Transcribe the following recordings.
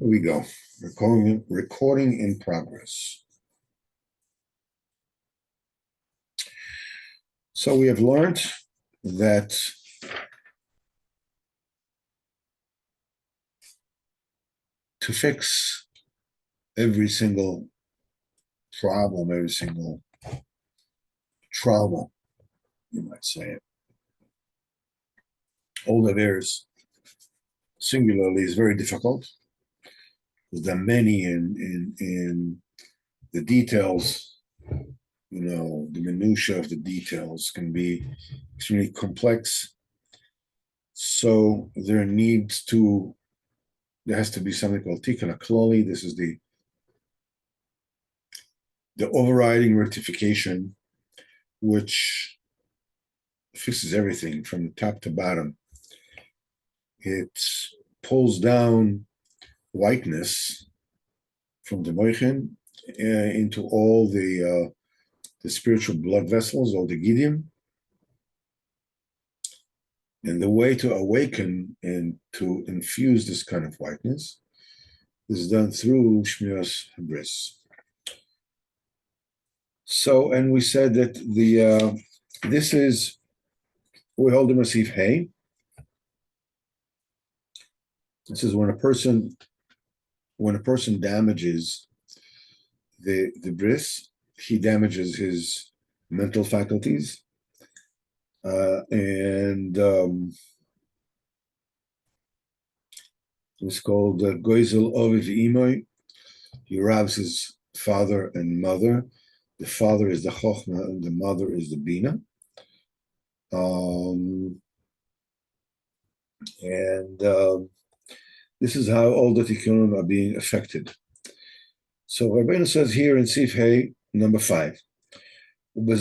Here we go. Recording in progress. So we have learned that to fix every single problem, every single trauma, you might say it, all the errors singularly is very difficult because there are many in the details, the minutiae of the details can be extremely complex. So there has to be something called tikkun klali. This is the overriding rectification, which fixes everything from top to bottom. It pulls down whiteness from the moichin into all the spiritual blood vessels, or the gidim. And the way to awaken and to infuse this kind of whiteness is done through Shmiras Habris. So, and we said that this is, we hold the Masif Hay. This is when a person damages the bris, he damages his mental faculties, and it's called Goizel Oviv Imoy. He robs his father and mother. The father is the Chochmah and the mother is the Bina. This is how all the tikkunim are being affected. So Rabbeinu says here in Sif Hey, number 5, when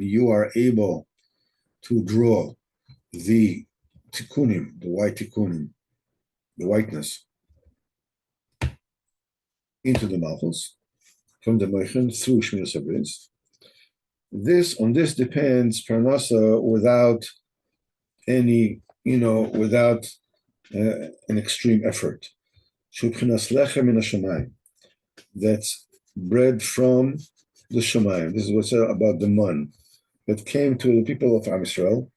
you are able to draw the tikkunim, the white tikkunim, the whiteness, into the malchus, from the moichin through Shmiras Habris, on this depends parnasa without any, without an extreme effort. That's bread from the Shemayim. This is what's about the man that came to the people of Am Yisrael,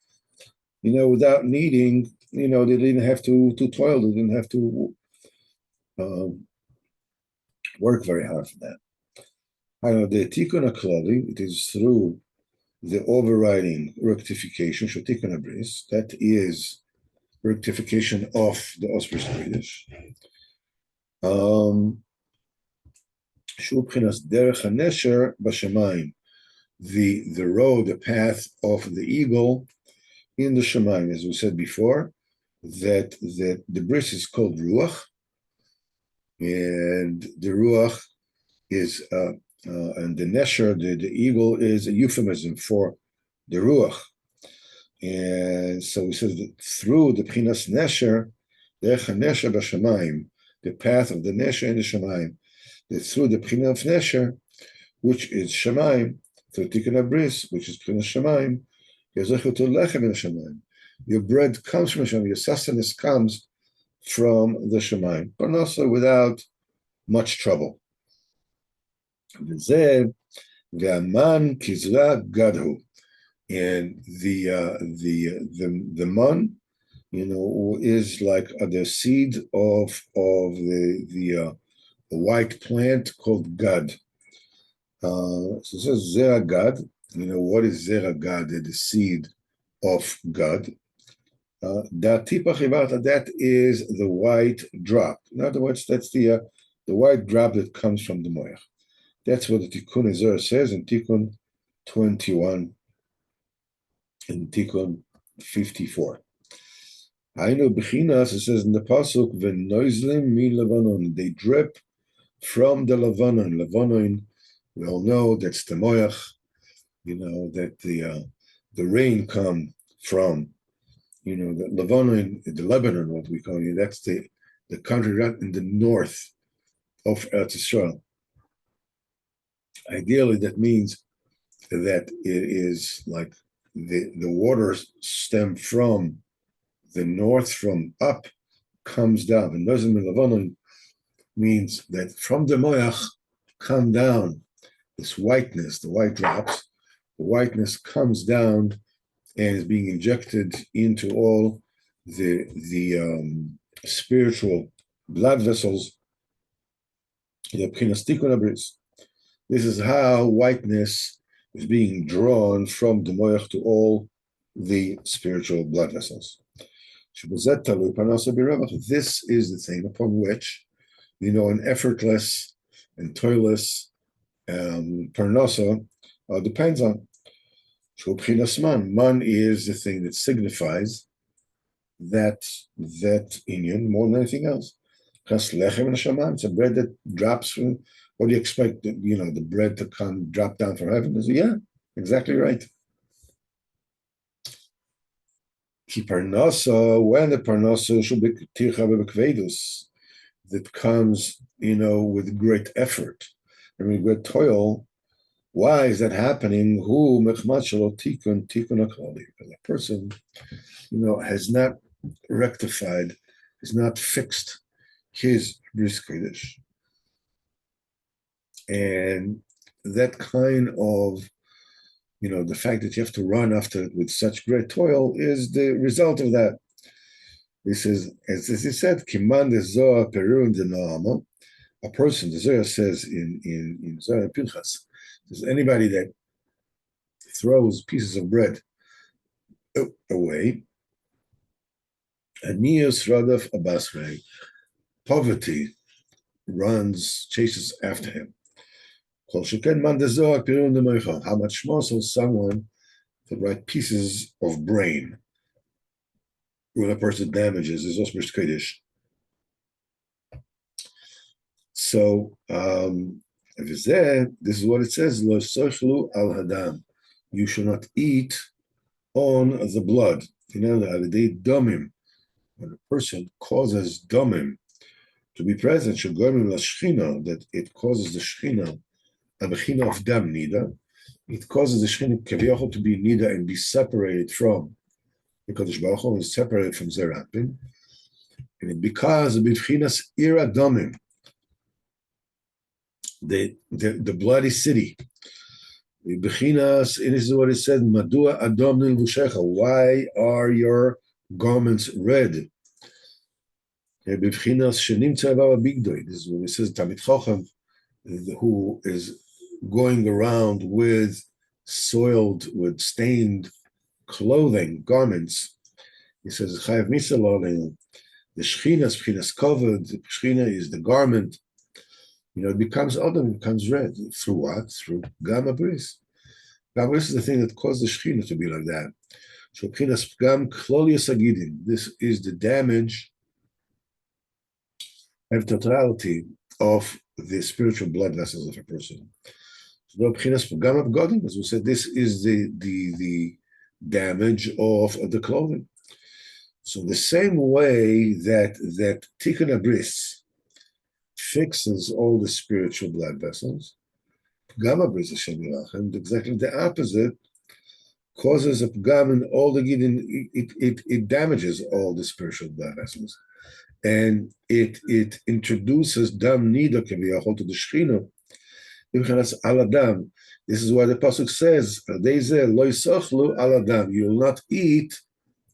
without needing, they didn't have to toil, they didn't have to work very hard for that. The tikkun klali, it is through the overriding rectification, tikkun habris, that is rectification of the Osbris Kodesh. The road, the path of the eagle in the Shemayim, as we said before, that the bris is called ruach, and the ruach is and the nesher, the eagle, is a euphemism for the ruach. And so we said that through the Pchinas Nesher, Derech HaNesher B'Shamayim, the path of the Nesher in the Shamayim, that through the Pchina of Nesher, which is Shamayim, through Tikkun Habris, which is Pchinas Shamayim, Yezechutu Lechem in the Shamayim. Your bread comes from Shamayim, your sustenance comes from the Shamayim, but also without much trouble. V'zeh v'aman kizra gadhu. And the man, is like the seed of the white plant called gad. So it says zera gad. What is zera gad? The seed of gad. That is the white drop. In other words, that's the white drop that comes from the moach. That's what the Tikkun Ezra says in Tikkun 21. In Tikkun 54. Hainu Bechinas, it says in the Pasuk, V'noizlim mi Levanon, they drip from the Levanon. Levanon, we all know that's the Moach, that the rain come from, the Levanon, the Lebanon, what we call it, that's the country right in the north of Eretz Yisrael. Ideally, that means that it is like the water stem from the north, from up, comes down. And Nozim Milavonon means that from the moyach come down this whiteness, the white drops. The whiteness comes down and is being injected into all the spiritual blood vessels. This is how whiteness is being drawn from the moyach to all the spiritual blood vessels. This is the thing upon which, an effortless and toilless parnasa depends on. Man is the thing that signifies that inyan more than anything else. It's a bread that drops from. What do you expect? The bread to drop down from heaven? Yeah, exactly right. Parnasa, when the parnasa should be tircha that comes, with great effort and with great toil. Why is that happening? Who tikun the person, has not rectified, has not fixed his bris kodesh, and that kind of, the fact that you have to run after it with such great toil is the result of that. This is, as he said, Kiman de Zohar Perun de Noama. A person, the Zohar says in Zohar Pinchas, says anybody that throws pieces of bread away, Aniyos Radaf Abasrei, poverty chases after him. How much more so someone to write pieces of brain when a person damages his Osmers Kodesh. So this is what it says: Lo sochlu al hadam. You should not eat on the blood. The domim. When a person causes domim to be present, that it causes the shechina, a bechina of dam nida. It causes the shechina kaviyachol to be nida and be separated from the Kodesh Baruch Hu, is separated from Zerapin, and because of b'chinas ira domim, the bloody city. B'chinas, and this is what it said: Madua adom nilvushecha. Why are your garments red? B'chinas shenimtza v'ava bigdoi. This is what it says. Talmid Chacham, who is going around with stained clothing, garments. He says, Chayav Misal, the Shechina covered, the Shechina is the garment. It becomes Adam, it becomes red. Through what? Through Gam Abris. Gam Abris is the thing that caused the Shechina to be like that. So B'chinas Gam Klolius Agidim. This is the damage and totality of the spiritual blood vessels of a person. So B'chinas Gam Abgodim, as we said, this is the damage of the clothing. So the same way that Tikkun Abris fixes all the spiritual blood vessels, Gam Abris Hashem Yirachem, exactly the opposite, causes a pgam in all the gidin. It damages all the spiritual blood vessels, and it introduces dam nida kaviyachol to the shechina. Aladam. This is why the pasuk says, you will not eat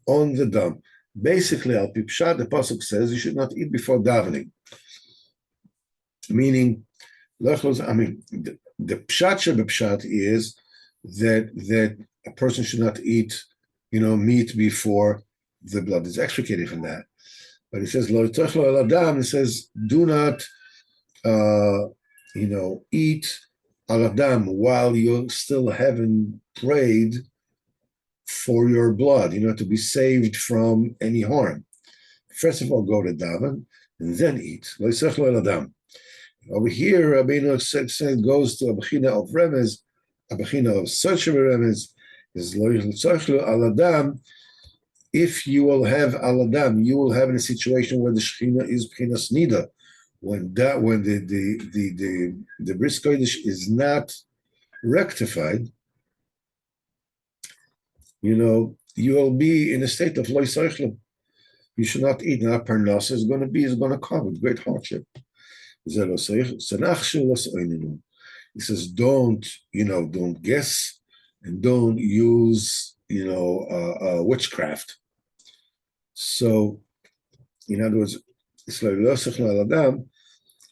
on the dam. Basically, al pipshat, the pasuk says you should not eat before davening. Meaning, the pshat is that a person should not eat, meat before the blood is extricated from that. But it says lo tochlo el adam. It says do not, eat al adam while you still haven't prayed for your blood, to be saved from any harm. First of all, go to daven and then eat. Lo tochlo el adam. Over here, Rabbeinu goes to a bechina of remez, a bechina of such a remez is lo tochlo el adam. If you will have aladam, you will have in a situation where the shechina is b'chinas nida, when the bris kodesh is not rectified, you will be in a state of loy soichlim. You should not eat. Now, parnasa is going to come with great hardship. He says, don't guess and don't use, witchcraft. So, in other words,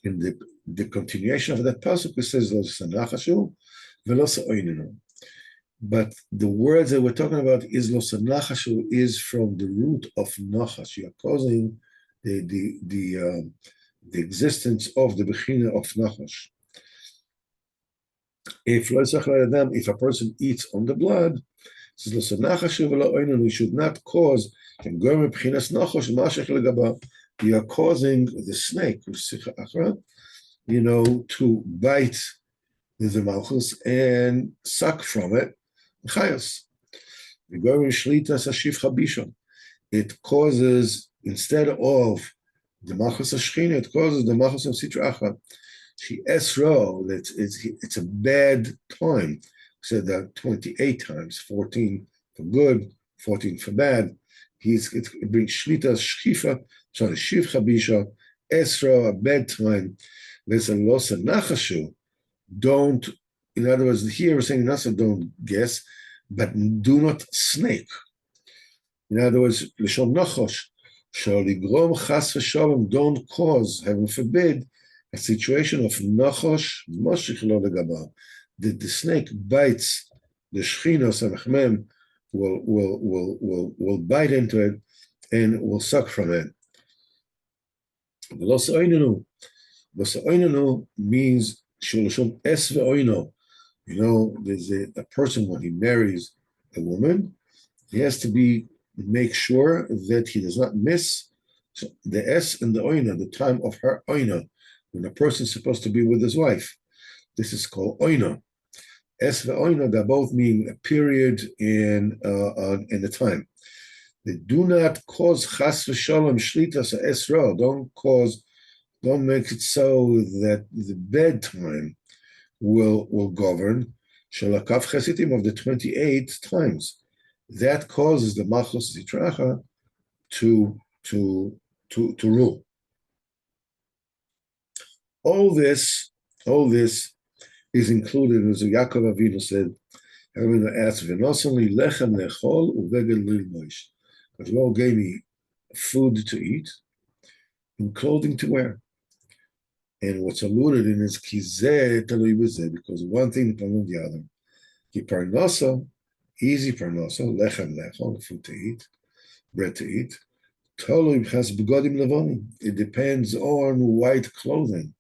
in the continuation of that pasuk, it says, but the words that we're talking about is from the root of nachash. You are causing the existence of the bechina of nachash. If a person eats on the blood, we should not cause. You are causing the snake, to bite the malchus and suck from it. It causes, instead of the malchus Ashchina, it causes the malchus of Sitra Achra. She esro, it's a bad time. We said that 28 times, 14 for good, 14 for bad. It brings shlita shchifa, so shiv chabisha, esro, a bad time. There's a loss of nachashu. Don't, in other words, here we're saying nasa, don't guess, but do not snake. In other words, l'shon nachosh, shaligrom chas v'shalom, don't cause, heaven forbid, a situation of nachosh moshich lo legabav, that the snake bites the shchinos and will bite into it and will suck from it. Los oinenu means sholashon es ve'oino. There's a person when he marries a woman, he has to make sure that he does not miss the es and the oina, the time of her oina, when a person is supposed to be with his wife. This is called oina. Es ve'oina, that both mean a period and a time. They do not cause chas v'shalom shlitas esra. Don't make it so that the bedtime will govern shalakav chesitim of the 28 times. That causes the malchus zitracha to rule. All this is included, as Yaakov Avinu said. Avinu asked, "V'nosali lechem lechol uveged lilmoish." The Lord gave me food to eat and clothing to wear. And what's alluded in is kizeh talui b'zeh, because one thing depends on the other. Ki parnasa, easy parnasa, lechem lechol, food to eat, bread to eat. Talui b'chas begodim levonim. It depends on white clothing.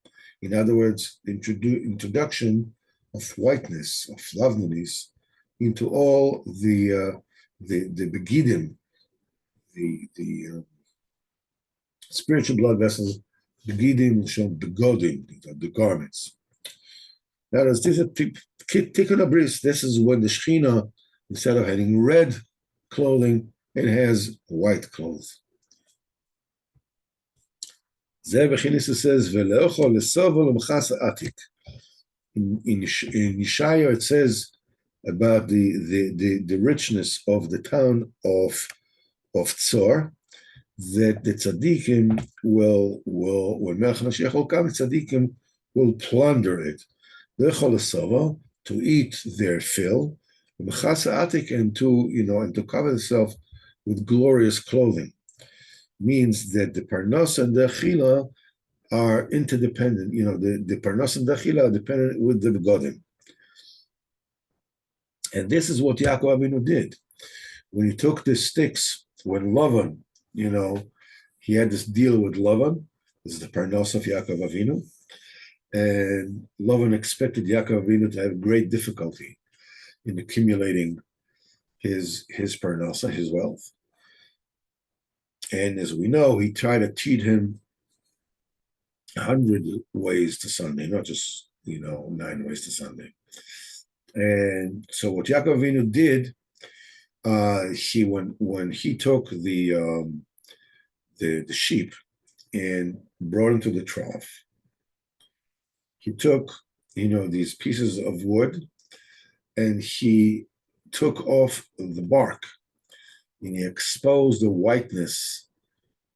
In other words, introduction of whiteness, of loveliness, into all the begidim, the spiritual blood vessels, begidim show begodim, the garments. Now, this is tikkun abris. This is when the Shechina, instead of having red clothing, it has white clothes. Zeh says, "Veleochol lesovo lemchas atik." In Yeshaya, it says about the richness of the town of Tzor, that the tzaddikim will when Melech Mashiach will come, the tzaddikim will plunder it. Veleochol lesovo, to eat their fill, lemchas atik, and to cover themselves with glorious clothing. Means that the parnas and the achila are interdependent. The parnas and the achila are dependent with the begodim. And this is what Yaakov Avinu did. When he took the sticks, when Lavan, he had this deal with Lavan. This is the parnas of Yaakov Avinu. And Lavan expected Yaakov Avinu to have great difficulty in accumulating his parnasa, his wealth. And as we know, he tried to cheat him 100 ways to Sunday, not just 9 ways to Sunday. And so what Yaakov Avinu did, when he took the sheep and brought them to the trough, he took these pieces of wood and he took off the bark and he exposed the whiteness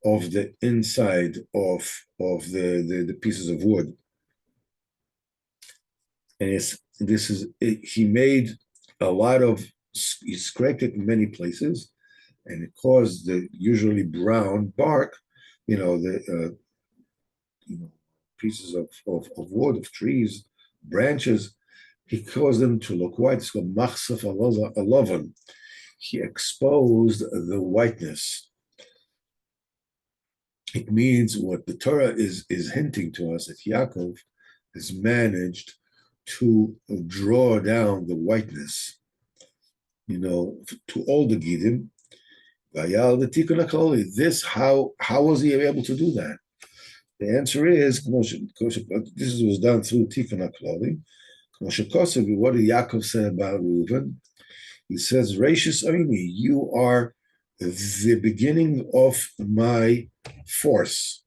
of the inside of the pieces of wood. And he made a lot of, he scraped it in many places, and it caused the usually brown bark, the pieces of wood, of trees, branches, he caused them to look white. It's called machsaf alavan. He exposed the whiteness. It means what the Torah is hinting to us, that Yaakov has managed to draw down the whiteness, to all the Gidim. This, how was he able to do that? The answer is, this was done through Tikkun HaKlali. What did Yaakov say about Reuven? He says, Reishis Oini, you are the beginning of my force,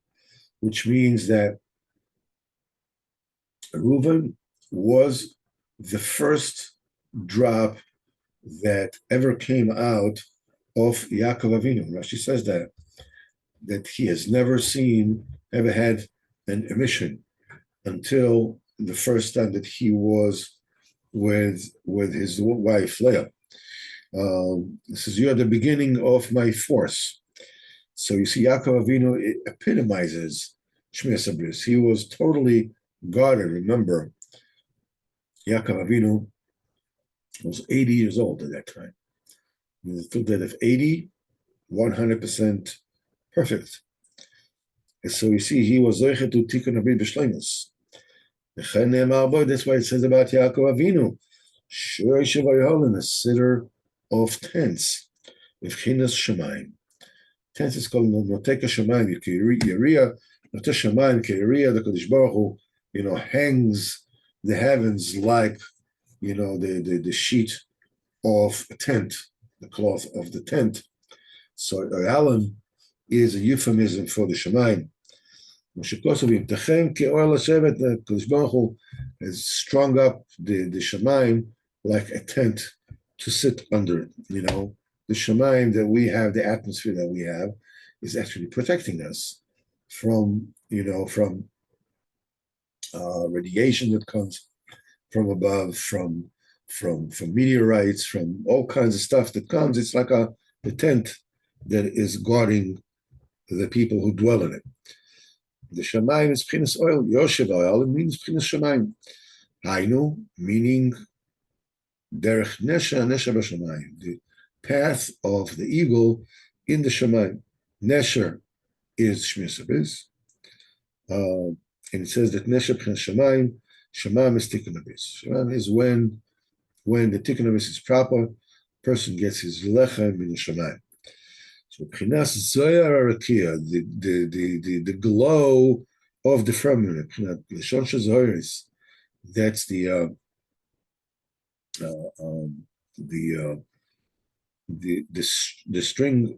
which means that Reuven was the first drop that ever came out of Yaakov Avinu. Rashi says that he has never had an emission until the first time that he was with his wife Leah. This is, you are the beginning of my force. So you see, Yaakov Avinu, it epitomizes Shmiras Habris. He was totally guarded. Remember, Yaakov Avinu was 80 years old at that time. The filter of 80, 100% perfect. And so you see, he was Zoichet to Tikkun Habris B'Shleimus. That's why it says about Yaakov Avinu, in a sitter of tents, with Chinas Shemaim. Tents is called Noteka Shemaim, Yeriya, Noteka Shemaim, Yeriya, the Kodesh Baruch Hu, hangs the heavens like, the sheet of a tent, the cloth of the tent. So Alan is a euphemism for the Shemaim. The Kodesh Baruch Hu has strung up the Shemaim like a tent to sit under it. The Shemaim that we have, the atmosphere that we have, is actually protecting us from radiation that comes from above, from meteorites, from all kinds of stuff that comes. It's like the tent that is guarding the people who dwell in it. The Shemaim is Pchinas oil, Yoshev oil, it means Pchinas Shemaim. Hainu, meaning Derech Nesha B'Shamayim, the path of the eagle in the Shemaim. Nesher is Shmiras Habris, and it says that Nesher Pchinas Shemaim, Shemaim is Tikkun Habris. Shemaim is when the Tikkun Habris is proper, person gets his lechem in the Shemaim. So Pchinas Zoyar Arakia, the glow of the firmament, Lashon Shazoris, that's the string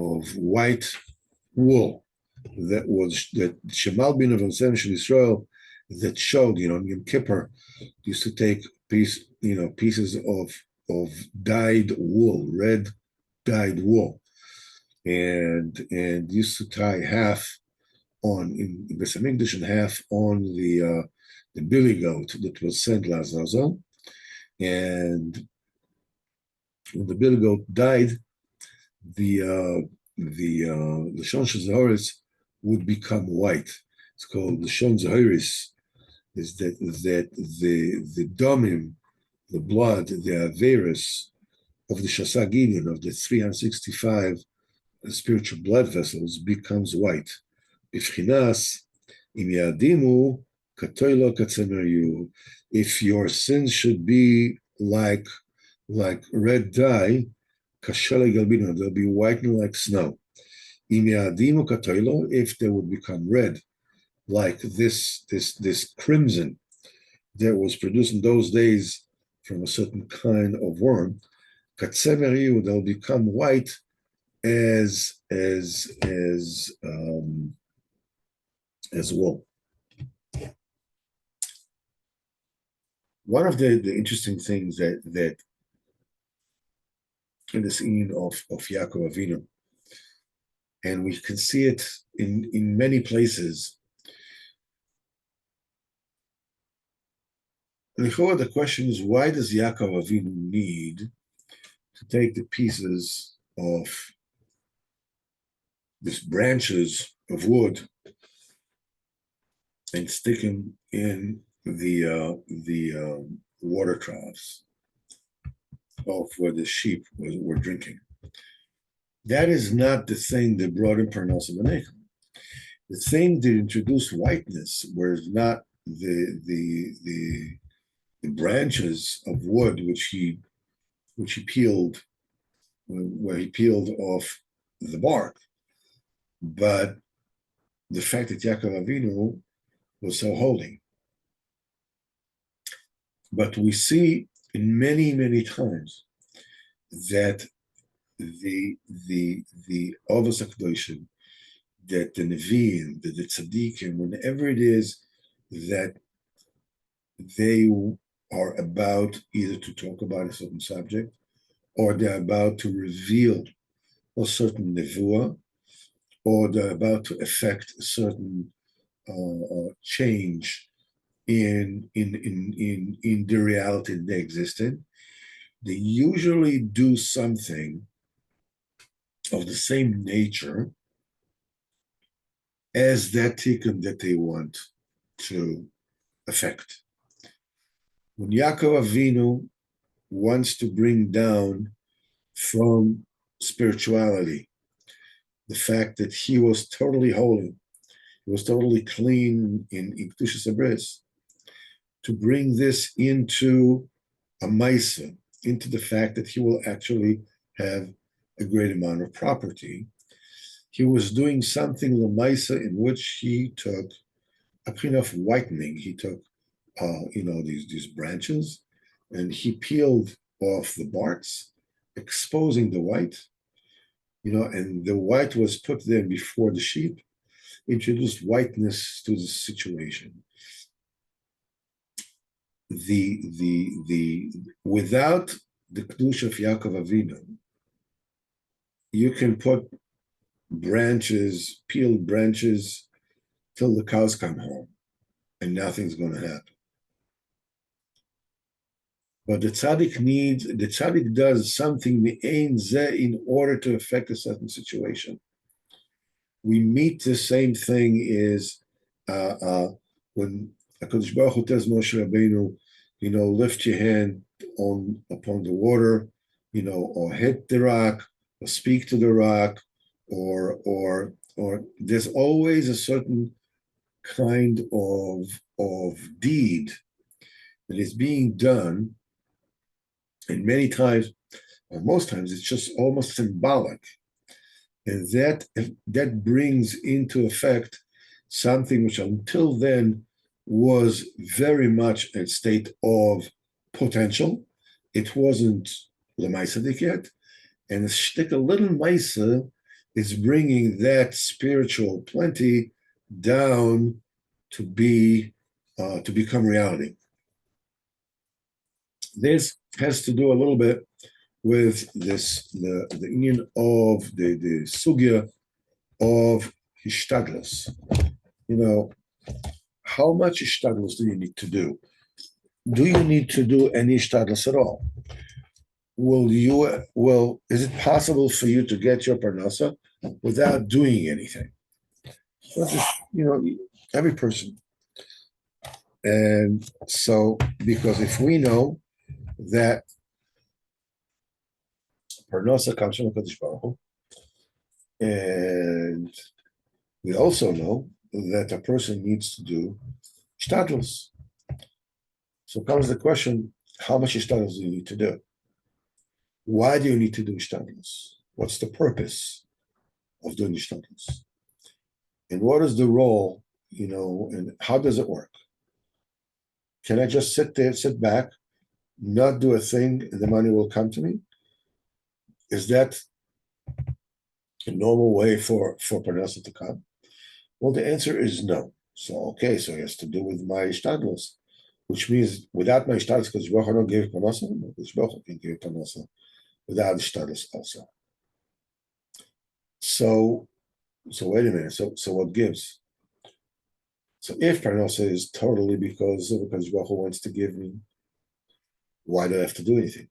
of white wool that Shemal bin of Israel that showed, Yom Kippur used to take pieces of dyed wool, red dyed wool, and used to tie half on in Beis Hamikdash and half on the billy goat that was sent Lazazel. And when the billy goat died, the Lashon Shazoris would become white. It's called Lashon Zahiris. Is that the domim, the blood, the averus of the Shasagidin, of the 365 spiritual blood vessels, becomes white. B'Chinas im yadimu katoilo katzemeriu. If your sins should be like red dye, kashele galbino, they'll be whitened like snow. Im yadimu katoilo, if they would become red, like this crimson that was produced in those days from a certain kind of worm, katzemeriu, they'll become white as wool. One of the interesting things that in the scene of Yaakov Avinu And we can see it in many places. And the question is, why does Yaakov Avinu need to take the pieces of these branches of wood and stick them in the water troughs of where the sheep were drinking? That is not the thing that brought in Parnasa B'nechem. The thing that introduced whiteness was not the branches of wood which he peeled, where he peeled off the bark, but the fact that Yaakov Avinu was so holy. But we see in many times that the Avos HaKadoshim, that the Nevi'im, the Tzaddikim, whenever it is that they are about either to talk about a certain subject or they're about to reveal a certain nevuah, or they're about to effect a certain change in the reality that they existed, they usually do something of the same nature as that tikkun that they want to affect. When Yaakov Avinu wants to bring down from spirituality the fact that he was totally holy, he was totally clean in Kedushas HaBris, to bring this into a Maisa, into the fact that he will actually have a great amount of property, he was doing something Lamaisa in which he took a kind of whitening. He took these branches, and he peeled off the barks, exposing the white, and the white was put there before the sheep, introduced whiteness to the situation. Without the Kedusha of Yaakov Avinu, you can put branches, peeled branches, till the cows come home, and nothing's going to happen. But the tzaddik does something in order to affect a certain situation. We meet the same thing is when HaKadosh Baruch Hu tells Moshe Rabbeinu, lift your hand upon the water, or hit the rock, or speak to the rock, or there's always a certain kind of deed that is being done, and many times, or most times, it's just almost symbolic, and that brings into effect something which until then was very much a state of potential. It wasn't Lemaisadik yet, and the shtick a little Maisa is bringing that spiritual plenty down to become reality. This has to do a little bit with the union of the sugya of hishtadlus. How much hishtadlus do you need to do? Do you need to do any hishtadlus at all? Is it possible for you to get your parnasa without doing anything? So just, every person. And so, because if we know that parnasa comes from HaKadosh Baruch Hu, and we also know that a person needs to do hishtadlus. So comes the question, how much hishtadlus do you need to do? Why do you need to do hishtadlus? What's the purpose of doing hishtadlus? And what is the role, and how does it work? Can I just sit back, not do a thing, and the money will come to me? Is that a normal way for parnasa to come? Well, the answer is no. So it has to do with my hishtadlus, which means without my hishtadlus, because Baruch Hu gave parnasa, because Baruch Hu can give parnasa without hishtadlus also. So So wait a minute. So what gives? So if parnasa is totally because Baruch Hu wants to give me, why do I have to do anything?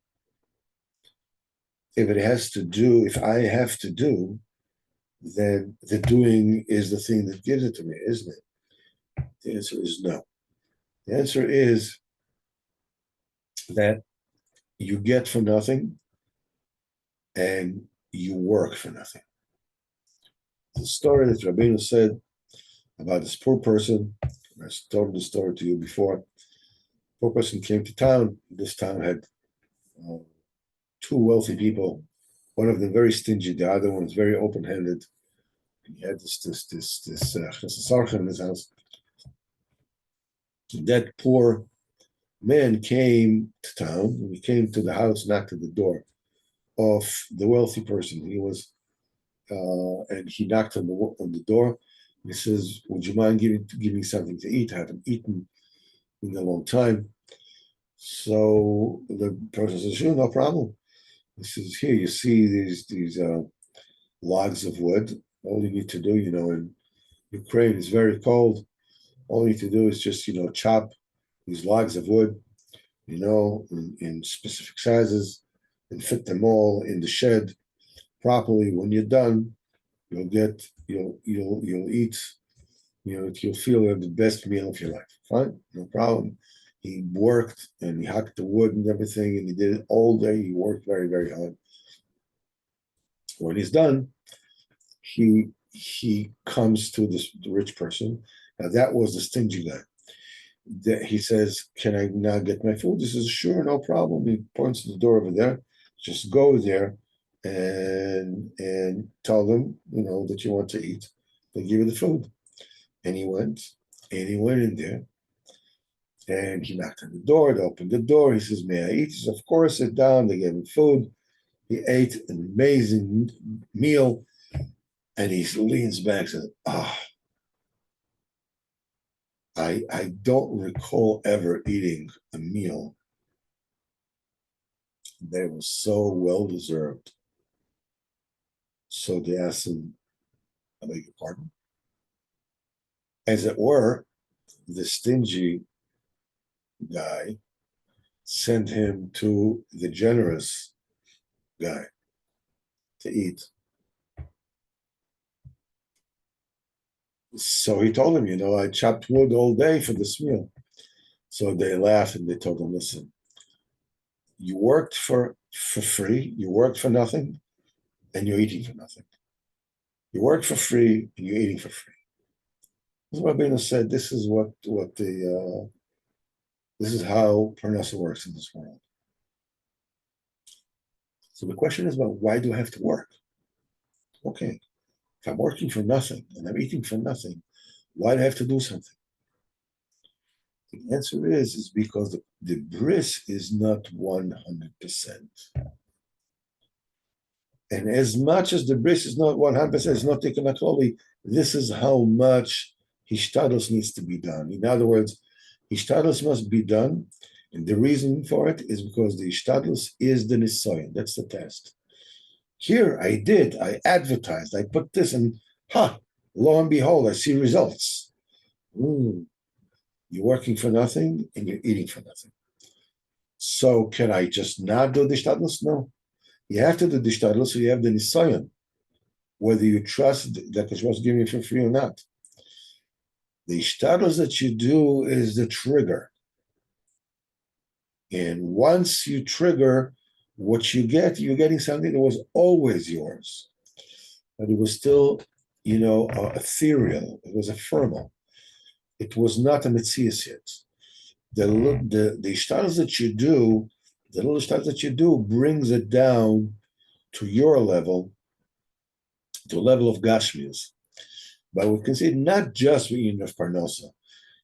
If I have to do, then the doing is the thing that gives it to me, isn't it? The answer is no. The answer is that you get for nothing and you work for nothing. The story that Rabbeinu said about this poor person, I told the story to you before. Poor person came to town. This town had uh, two wealthy people. One of them very stingy. The other one was very open-handed. He had this in his house. That poor man came to town. He came to the house, knocked at the door of the wealthy person. And he knocked on the door. He says, "Would you mind giving me something to eat? I haven't eaten in a long time." So the person says, "Sure, no problem." He says, "Here, you see these logs of wood. All you need to do, in Ukraine is very cold. All you need to do is just, chop these logs of wood, in specific sizes, and fit them all in the shed properly. When you're done, you'll eat, you'll feel you have the best meal of your life. Fine, no problem." He worked and he hacked the wood and everything, and he did it all day. He worked very, very hard. When he's done, he comes to the rich person. Now that was the stingy guy. He says, "Can I now get my food?" He says, "Sure, no problem." He points to the door over there. Just go there and tell them, that you want to eat. They give you the food. And he went in there and he knocked on the door. They opened the door. He says, "May I eat?" He says, "Of course." Sit down. They gave him food. He ate an amazing meal. And he leans back and says, I don't recall ever eating a meal that was so well deserved." So they asked him, "I beg your pardon?" As it were, the stingy guy sent him to the generous guy to eat. So he told him, "I chopped wood all day for this meal." So they laughed and they told him, "Listen, you worked for free, you worked for nothing, and you're eating for nothing. You work for free and you're eating for free." As Rabbeinu said, this is this is how parnasa works in this world. So the question is about, why do I have to work? Okay, if I'm working for nothing and I'm eating for nothing, why do I have to do something? The answer is because the bris is not 100%. And as much as the bris is not 100%, it's not taken actually, this is how much hishtadlus needs to be done. In other words, hishtadlus must be done, and the reason for it is because the hishtadlus is the nisayon. That's the test. Here I advertised, I put this, and lo and behold, I see results. You're working for nothing and you're eating for nothing. So can I just not do the hishtadlus? No. You have to do the hishtadlus so you have the nisayon, whether you trust that Hashem was giving you for free or not. The hishtadlus that you do is the trigger. And once you trigger, what you're getting something that was always yours. But it was still, ethereal. It was ephemeral. It was not a metzias yet. The hishtadlus that you do, the little hishtadlus that you do brings it down to your level, to a level of gashmias. But we can see not just in of parnasa.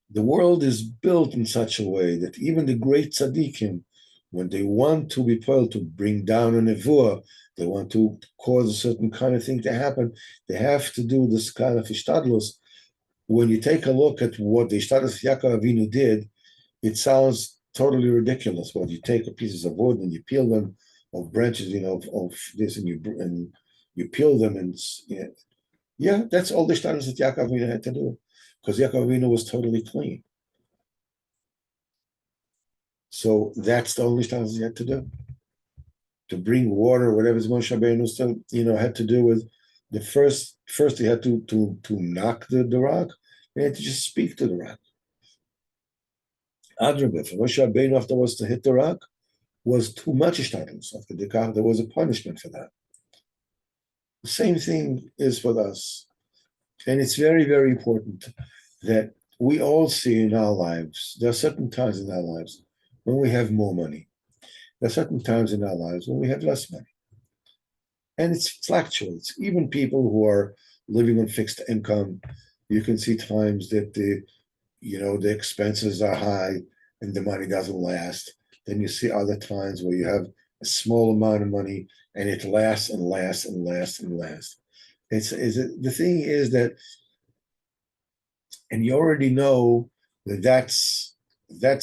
The world is built in such a way that even the great tzaddikim, when they want to be told to bring down a nevuah, they want to cause a certain kind of thing to happen, they have to do this kind of ishtadlus. When you take a look at what the ishtadlus Yaakov Avinu did, it sounds totally ridiculous. Well, you take pieces of wood and you peel them, of branches, of this, and you peel them, and Yeah, that's all the shtaddles that Yaakov Avinu had to do, because Yaakov Avinu was totally clean. So that's the only shtaddles he had to do. To bring water, whatever Moshe Rabbeinu still, had to do with the first he had to knock the rock, he had to just speak to the rock. Adrabah, for Moshe Rabbeinu afterwards to hit the rock was too much shtaddles. After the car, there was a punishment for that. The same thing is for us. And it's very, very important that we all see in our lives, there are certain times in our lives when we have more money. There are certain times in our lives when we have less money. And it fluctuates. Even people who are living on fixed income, you can see times that the expenses are high and the money doesn't last. Then you see other times where you have a small amount of money and it lasts and lasts and lasts and lasts. The thing is that, and you already know that that's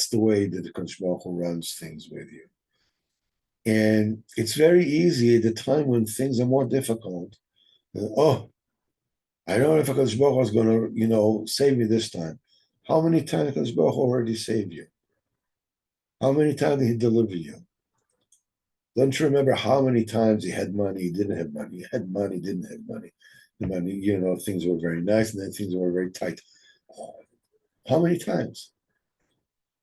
the way that the Kodesh Baruch Hu runs things with you. And it's very easy at the time when things are more difficult. I don't know if Kodesh Baruch Hu is going to, save me this time. How many times Kodesh Baruch Hu already saved you? How many times did he deliver you? Don't you remember how many times he had money, he didn't have money, he had money, didn't have money. The money, things were very nice and then things were very tight. How many times?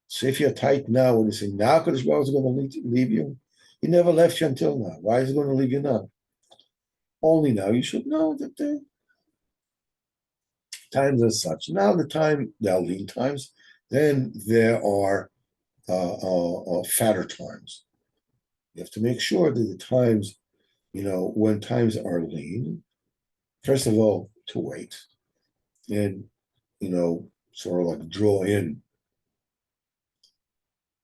So if you're tight now, when you say now Kodesh Baruch Hu is going to leave you, he never left you until now. Why is he going to leave you now? Only now you should know that the times are such. Now there are lean times, then there are fatter times. You have to make sure that the times, when times are lean, first of all, to wait and, sort of like draw in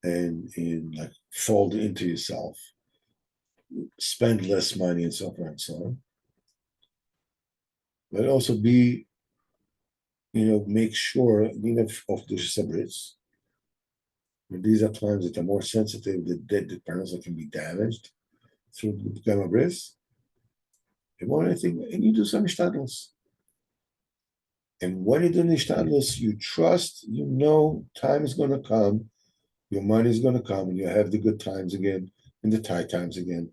and like fold into yourself, spend less money and so forth and so on. But also make sure, of the sabris. These are times that are more sensitive, the panels that can be damaged through the gamma bris. You want anything, and you do some ishtadlos. And when you do ishtadlos, you trust, time is going to come, your money is going to come, and you have the good times again and the tight times again.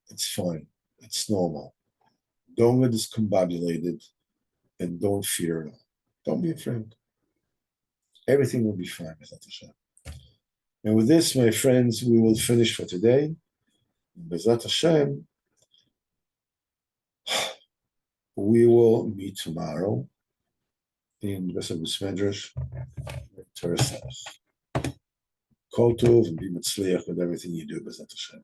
It's fine. It's normal. Don't get discombobulated and don't fear it all. Don't be afraid. Everything will be fine, Bezat Hashem. And with this, my friends, we will finish for today. Bezat Hashem, we will meet tomorrow in Besed Medrash, Torah Kol Tov, and be Matzliach with everything you do, Bezat Hashem.